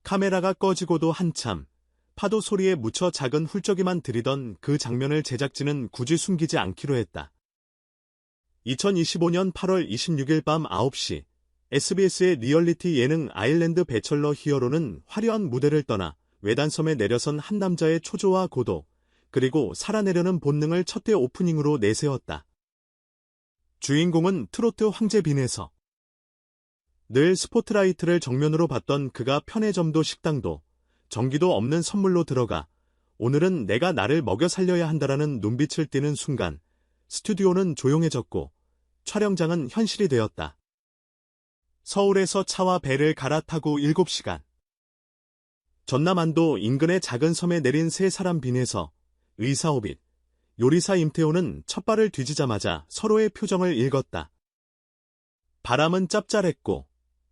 카메라가 꺼지고도 한참, 파도 소리에 묻혀 작은 훌쩍이만 들이던 그 장면을 제작진은 굳이 숨기지 않기로 했다. 2025년 8월 26일 밤 9시, SBS의 리얼리티 예능 아일랜드 배철러 히어로는 화려한 무대를 떠나 외단섬에 내려선 한 남자의 초조와 고독, 그리고 살아내려는 본능을 첫회 오프닝으로 내세웠다. 주인공은 트로트 황제 빈에서. 늘 스포트라이트를 정면으로 봤던 그가 편의점도 식당도 전기도 없는 선물로 들어가 오늘은 내가 나를 먹여 살려야 한다라는 눈빛을 띠는 순간 스튜디오는 조용해졌고 촬영장은 현실이 되었다. 서울에서 차와 배를 갈아타고 7시간. 전남안도 인근의 작은 섬에 내린 세 사람 빈에서 의사 오빛, 요리사 임태호는 첫 발을 뒤지자마자 서로의 표정을 읽었다. 바람은 짭짤했고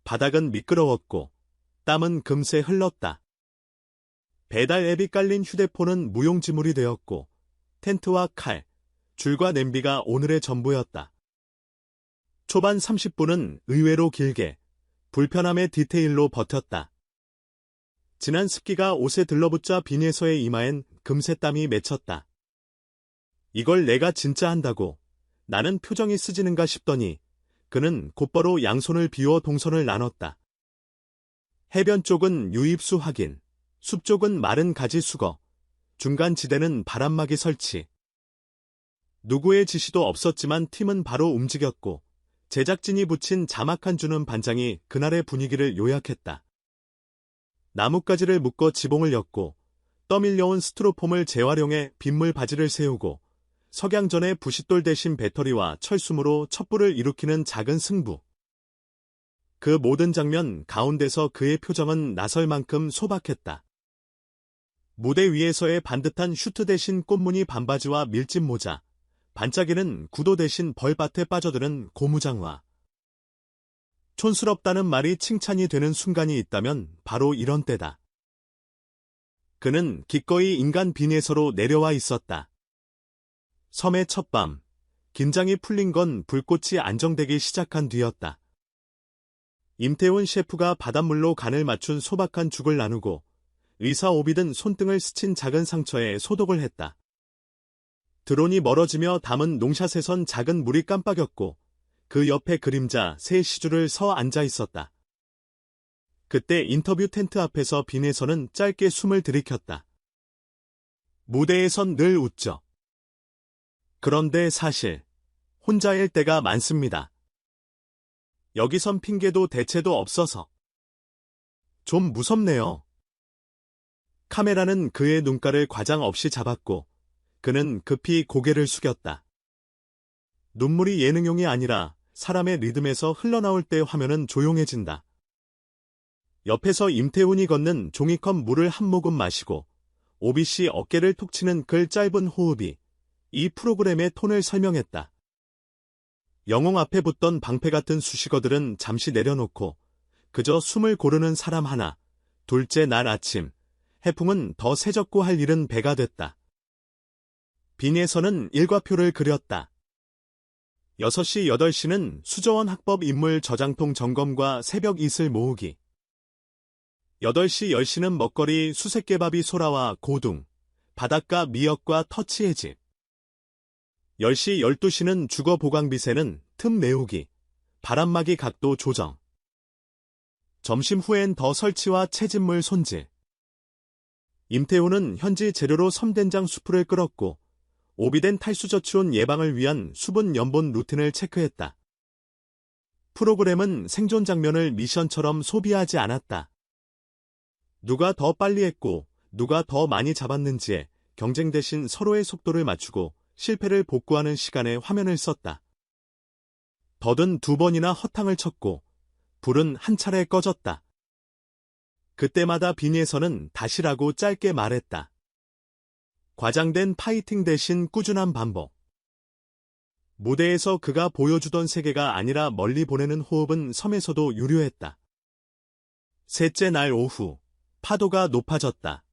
바닥은 미끄러웠고 땀은 금세 흘렀다. 배달 앱이 깔린 휴대폰은 무용지물이 되었고 텐트와 칼, 줄과 냄비가 오늘의 전부였다. 초반 30분은 의외로 길게 불편함의 디테일로 버텼다. 진한 습기가 옷에 들러붙자 빈에서의 이마엔 금세 땀이 맺혔다. 이걸 내가 진짜 한다고 나는 표정이 쓰지는가 싶더니 그는 곧바로 양손을 비워 동선을 나눴다. 해변 쪽은 유입수 확인, 숲 쪽은 마른 가지 수거, 중간 지대는 바람막이 설치. 누구의 지시도 없었지만 팀은 바로 움직였고 제작진이 붙인 자막 한 주는 반장이 그날의 분위기를 요약했다. 나뭇가지를 묶어 지붕을 엮고 떠밀려온 스티로폼을 재활용해 빗물 바지를 세우고 석양전에 부싯돌 대신 배터리와 철수무로 촛불을 일으키는 작은 승부. 그 모든 장면 가운데서 그의 표정은 나설 만큼 소박했다. 무대 위에서의 반듯한 슈트 대신 꽃무늬 반바지와 밀짚 모자, 반짝이는 구도 대신 벌밭에 빠져드는 고무장화. 촌스럽다는 말이 칭찬이 되는 순간이 있다면 바로 이런 때다. 그는 기꺼이 인간 빈에서로 내려와 있었다. 섬의 첫밤, 긴장이 풀린 건 불꽃이 안정되기 시작한 뒤였다. 임태훈 셰프가 바닷물로 간을 맞춘 소박한 죽을 나누고 의사 오비든 손등을 스친 작은 상처에 소독을 했다. 드론이 멀어지며 담은 농샷에선 작은 물이 깜빡였고 그 옆에 그림자 새 시주를 서 앉아 있었다. 그때 인터뷰 텐트 앞에서 빈에서는 짧게 숨을 들이켰다. 무대에선 늘 웃죠. 그런데 사실 혼자일 때가 많습니다. 여기선 핑계도 대체도 없어서. 좀 무섭네요. 카메라는 그의 눈가를 과장 없이 잡았고 그는 급히 고개를 숙였다. 눈물이 예능용이 아니라 사람의 리듬에서 흘러나올 때 화면은 조용해진다. 옆에서 임태훈이 걷는 종이컵 물을 한 모금 마시고 오비씨 어깨를 톡 치는 그 짧은 호흡이 이 프로그램의 톤을 설명했다. 영웅 앞에 붙던 방패 같은 수식어들은 잠시 내려놓고 그저 숨을 고르는 사람 하나. 둘째 날 아침, 해풍은 더 새적고 할 일은 배가 됐다. 빈에서는 일과표를 그렸다. 6시, 8시는 수저원 학법 인물 저장통 점검과 새벽 이슬 모으기. 8시, 10시는 먹거리 수색개밥이 소라와 고둥, 바닷가 미역과 터치의 집. 10시, 12시는 주거 보강비세는 틈 메우기, 바람막이 각도 조정. 점심 후엔 더 설치와 채집물 손질. 임태훈은 현지 재료로 섬된장 수프를 끓었고 오비된 탈수저치온 예방을 위한 수분 연본 루틴을 체크했다. 프로그램은 생존 장면을 미션처럼 소비하지 않았다. 누가 더 빨리 했고 누가 더 많이 잡았는지에 경쟁 대신 서로의 속도를 맞추고 실패를 복구하는 시간에 화면을 썼다. 덫은 2번이나 허탕을 쳤고 불은 한 차례 꺼졌다. 그때마다 빈에서는 다시라고 짧게 말했다. 과장된 파이팅 대신 꾸준한 반복. 무대에서 그가 보여주던 세계가 아니라 멀리 보내는 호흡은 섬에서도 유료했다. 셋째 날 오후, 파도가 높아졌다.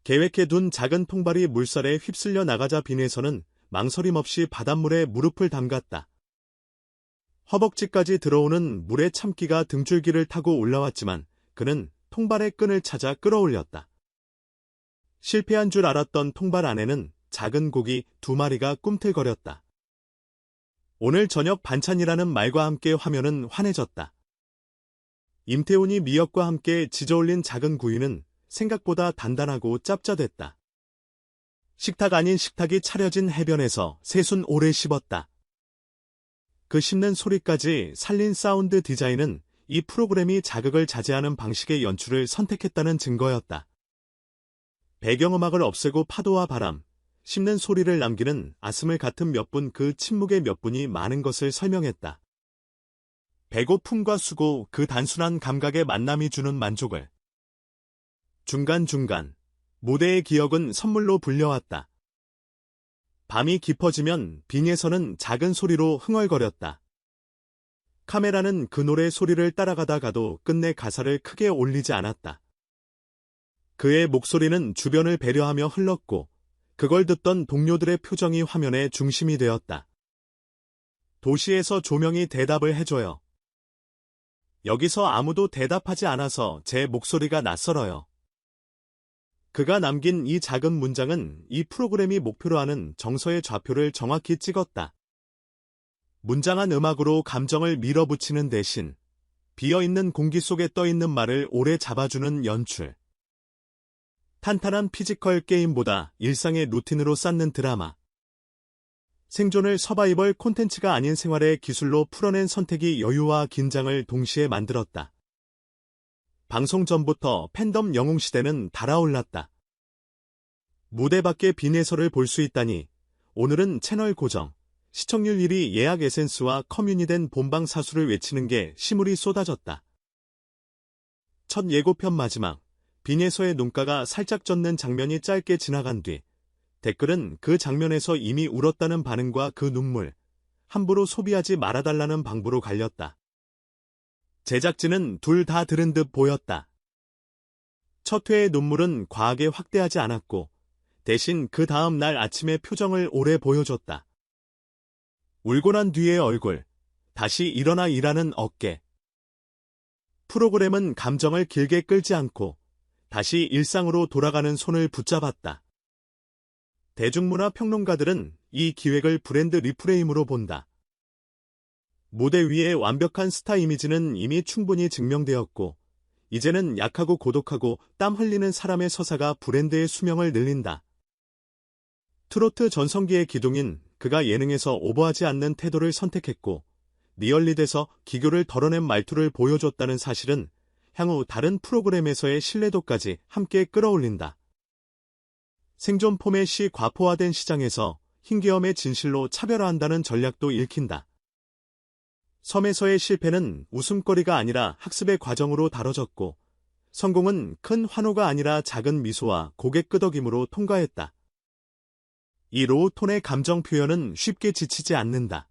계획해둔 작은 통발이 물살에 휩쓸려 나가자 빈에서는 망설임 없이 바닷물에 무릎을 담갔다. 허벅지까지 들어오는 물의 참기가 등줄기를 타고 올라왔지만 그는 통발의 끈을 찾아 끌어올렸다. 실패한 줄 알았던 통발 안에는 작은 고기 2마리가 꿈틀거렸다. 오늘 저녁 반찬이라는 말과 함께 화면은 환해졌다. 임태훈이 미역과 함께 지저올린 작은 구이는 생각보다 단단하고 짭짤했다. 식탁 아닌 식탁이 차려진 해변에서 새순 오래 씹었다. 그 씹는 소리까지 살린 사운드 디자인은 이 프로그램이 자극을 자제하는 방식의 연출을 선택했다는 증거였다. 배경음악을 없애고 파도와 바람, 씹는 소리를 남기는 아스물 같은 몇 분, 그 침묵의 몇 분이 많은 것을 설명했다. 배고픔과 수고, 그 단순한 감각의 만남이 주는 만족을. 중간중간 무대의 기억은 선물로 불려왔다. 밤이 깊어지면 빙에서는 작은 소리로 흥얼거렸다. 카메라는 그 노래 소리를 따라가다가도 끝내 가사를 크게 올리지 않았다. 그의 목소리는 주변을 배려하며 흘렀고 그걸 듣던 동료들의 표정이 화면의 중심이 되었다. 도시에서 조명이 대답을 해줘요. 여기서 아무도 대답하지 않아서 제 목소리가 낯설어요. 그가 남긴 이 작은 문장은 이 프로그램이 목표로 하는 정서의 좌표를 정확히 찍었다. 문장한 음악으로 감정을 밀어붙이는 대신 비어있는 공기 속에 떠있는 말을 오래 잡아주는 연출. 탄탄한 피지컬 게임보다 일상의 루틴으로 쌓는 드라마. 생존을 서바이벌 콘텐츠가 아닌 생활의 기술로 풀어낸 선택이 여유와 긴장을 동시에 만들었다. 방송 전부터 팬덤 영웅시대는 달아올랐다. 무대 밖의 빈에서를 볼 수 있다니 오늘은 채널 고정, 시청률 1위 예약 에센스와 커뮤니된 본방 사수를 외치는 게 시물이 쏟아졌다. 첫 예고편 마지막, 빈에서의 눈가가 살짝 젖는 장면이 짧게 지나간 뒤 댓글은 그 장면에서 이미 울었다는 반응과 그 눈물, 함부로 소비하지 말아달라는 방부로 갈렸다. 제작진은 둘 다 들은 듯 보였다. 첫 회의 눈물은 과하게 확대하지 않았고 대신 그 다음 날 아침의 표정을 오래 보여줬다. 울고 난 뒤의 얼굴, 다시 일어나 일하는 어깨. 프로그램은 감정을 길게 끌지 않고 다시 일상으로 돌아가는 손을 붙잡았다. 대중문화 평론가들은 이 기획을 브랜드 리프레임으로 본다. 무대 위의 완벽한 스타 이미지는 이미 충분히 증명되었고 이제는 약하고 고독하고 땀 흘리는 사람의 서사가 브랜드의 수명을 늘린다. 트로트 전성기의 기둥인 그가 예능에서 오버하지 않는 태도를 선택했고 리얼리돼서 기교를 덜어낸 말투를 보여줬다는 사실은 향후 다른 프로그램에서의 신뢰도까지 함께 끌어올린다. 생존 포맷이 과포화된 시장에서 흰계엄의 진실로 차별화한다는 전략도 읽힌다. 섬에서의 실패는 웃음거리가 아니라 학습의 과정으로 다뤄졌고 성공은 큰 환호가 아니라 작은 미소와 고개 끄덕임으로 통과했다. 이 로우 톤의 감정 표현은 쉽게 지치지 않는다.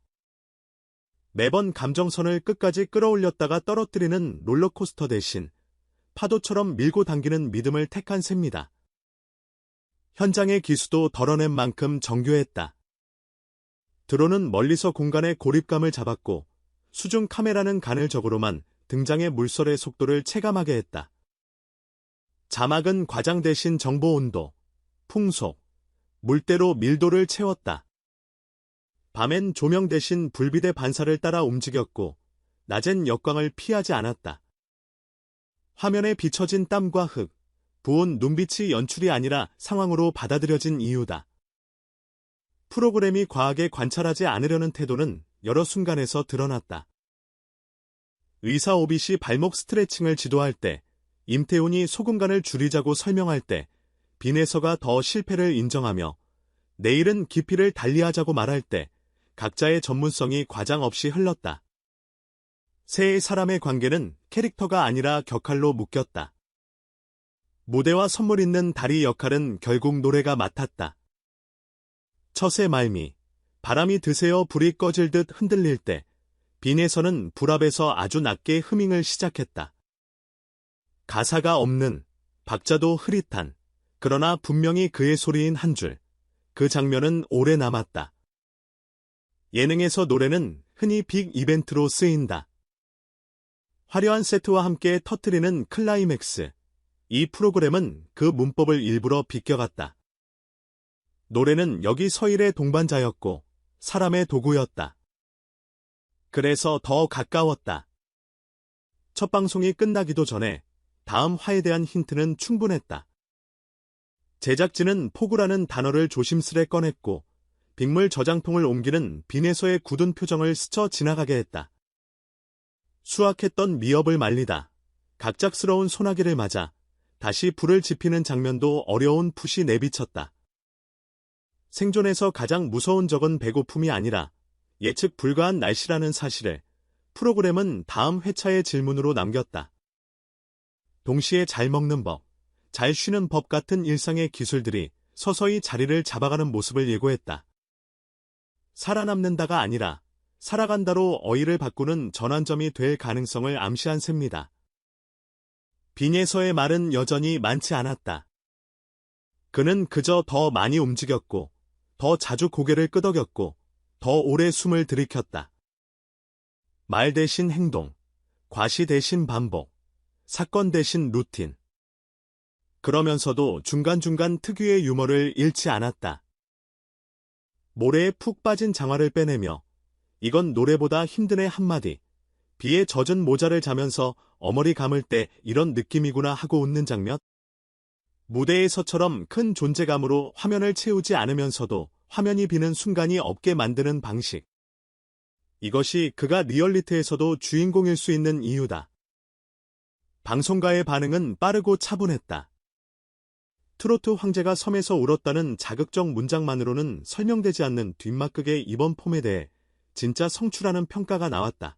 매번 감정선을 끝까지 끌어올렸다가 떨어뜨리는 롤러코스터 대신 파도처럼 밀고 당기는 믿음을 택한 셈이다. 현장의 기수도 덜어낸 만큼 정교했다. 드론은 멀리서 공간의 고립감을 잡았고 수중 카메라는 간헐적으로만 등장의 물설의 속도를 체감하게 했다. 자막은 과장 대신 정보 온도, 풍속, 물때로 밀도를 채웠다. 밤엔 조명 대신 불빛의 반사를 따라 움직였고 낮엔 역광을 피하지 않았다. 화면에 비춰진 땀과 흙, 부은 눈빛이 연출이 아니라 상황으로 받아들여진 이유다. 프로그램이 과하게 관찰하지 않으려는 태도는 여러 순간에서 드러났다. 의사 오빗이 발목 스트레칭을 지도할 때, 임태훈이 소금간을 줄이자고 설명할 때, 빈에서가 더 실패를 인정하며 내일은 깊이를 달리하자고 말할 때 각자의 전문성이 과장 없이 흘렀다. 세 사람의 관계는 캐릭터가 아니라 격할로 묶였다. 무대와 선물 있는 다리 역할은 결국 노래가 맡았다. 첫의 말미, 바람이 드세어 불이 꺼질 듯 흔들릴 때 빈에서는 불 앞에서 아주 낮게 흐밍을 시작했다. 가사가 없는, 박자도 흐릿한, 그러나 분명히 그의 소리인 한 줄. 그 장면은 오래 남았다. 예능에서 노래는 흔히 빅 이벤트로 쓰인다. 화려한 세트와 함께 터트리는 클라이맥스. 이 프로그램은 그 문법을 일부러 비껴갔다. 노래는 여기 서일의 동반자였고 사람의 도구였다. 그래서 더 가까웠다. 첫 방송이 끝나기도 전에 다음 화에 대한 힌트는 충분했다. 제작진은 포구라는 단어를 조심스레 꺼냈고 빅물 저장통을 옮기는 빈에서의 굳은 표정을 스쳐 지나가게 했다. 수확했던 미업을 말리다 갑작스러운 소나기를 맞아 다시 불을 지피는 장면도 어려운 풋이 내비쳤다. 생존에서 가장 무서운 적은 배고픔이 아니라 예측 불가한 날씨라는 사실을 프로그램은 다음 회차의 질문으로 남겼다. 동시에 잘 먹는 법, 잘 쉬는 법 같은 일상의 기술들이 서서히 자리를 잡아가는 모습을 예고했다. 살아남는다가 아니라 살아간다로 어휘를 바꾸는 전환점이 될 가능성을 암시한 셈이다. 빈에서의 말은 여전히 많지 않았다. 그는 그저 더 많이 움직였고, 더 자주 고개를 끄덕였고, 더 오래 숨을 들이켰다. 말 대신 행동, 과시 대신 반복, 사건 대신 루틴. 그러면서도 중간중간 특유의 유머를 잃지 않았다. 모래에 푹 빠진 장화를 빼내며 이건 노래보다 힘드네 한마디, 비에 젖은 모자를 자면서 어머니 감을 때 이런 느낌이구나 하고 웃는 장면. 무대에서처럼 큰 존재감으로 화면을 채우지 않으면서도 화면이 비는 순간이 없게 만드는 방식. 이것이 그가 리얼리티에서도 주인공일 수 있는 이유다. 방송가의 반응은 빠르고 차분했다. 트로트 황제가 섬에서 울었다는 자극적 문장만으로는 설명되지 않는 뒷막극의 이번 폼에 대해 진짜 성추라는 평가가 나왔다.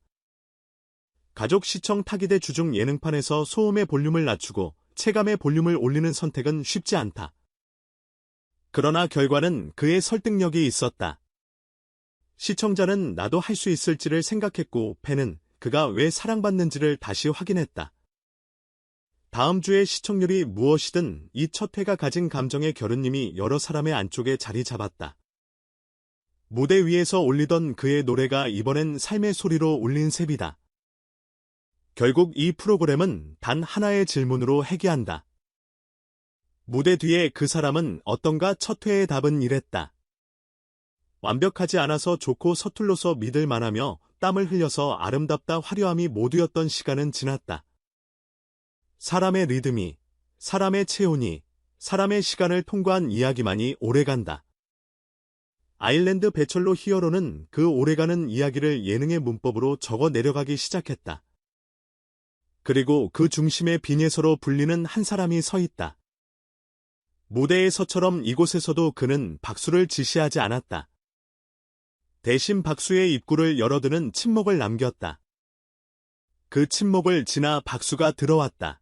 가족 시청 타기대 주중 예능판에서 소음의 볼륨을 낮추고 체감의 볼륨을 올리는 선택은 쉽지 않다. 그러나 결과는 그의 설득력이 있었다. 시청자는 나도 할 수 있을지를 생각했고 팬은 그가 왜 사랑받는지를 다시 확인했다. 다음 주의 시청률이 무엇이든 이 첫 회가 가진 감정의 결은님이 여러 사람의 안쪽에 자리 잡았다. 무대 위에서 올리던 그의 노래가 이번엔 삶의 소리로 울린 셈이다. 결국 이 프로그램은 단 하나의 질문으로 회귀한다. 무대 뒤에 그 사람은 어떤가? 첫 회의 답은 이랬다. 완벽하지 않아서 좋고 서툴러서 믿을 만하며 땀을 흘려서 아름답다 화려함이 모두였던 시간은 지났다. 사람의 리듬이, 사람의 체온이, 사람의 시간을 통과한 이야기만이 오래간다. 아일랜드 배철로 히어로는 그 오래가는 이야기를 예능의 문법으로 적어 내려가기 시작했다. 그리고 그 중심에 빈에서로 불리는 한 사람이 서 있다. 무대에서처럼 이곳에서도 그는 박수를 지시하지 않았다. 대신 박수의 입구를 열어두는 침묵을 남겼다. 그 침묵을 지나 박수가 들어왔다.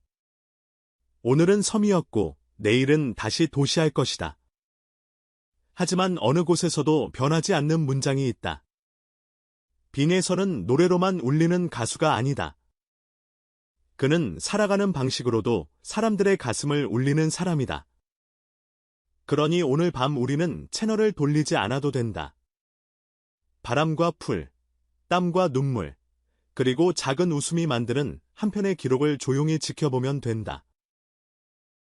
오늘은 섬이었고 내일은 다시 도시할 것이다. 하지만 어느 곳에서도 변하지 않는 문장이 있다. 빈에서는 노래로만 울리는 가수가 아니다. 그는 살아가는 방식으로도 사람들의 가슴을 울리는 사람이다. 그러니 오늘 밤 우리는 채널을 돌리지 않아도 된다. 바람과 풀, 땀과 눈물, 그리고 작은 웃음이 만드는 한 편의 기록을 조용히 지켜보면 된다.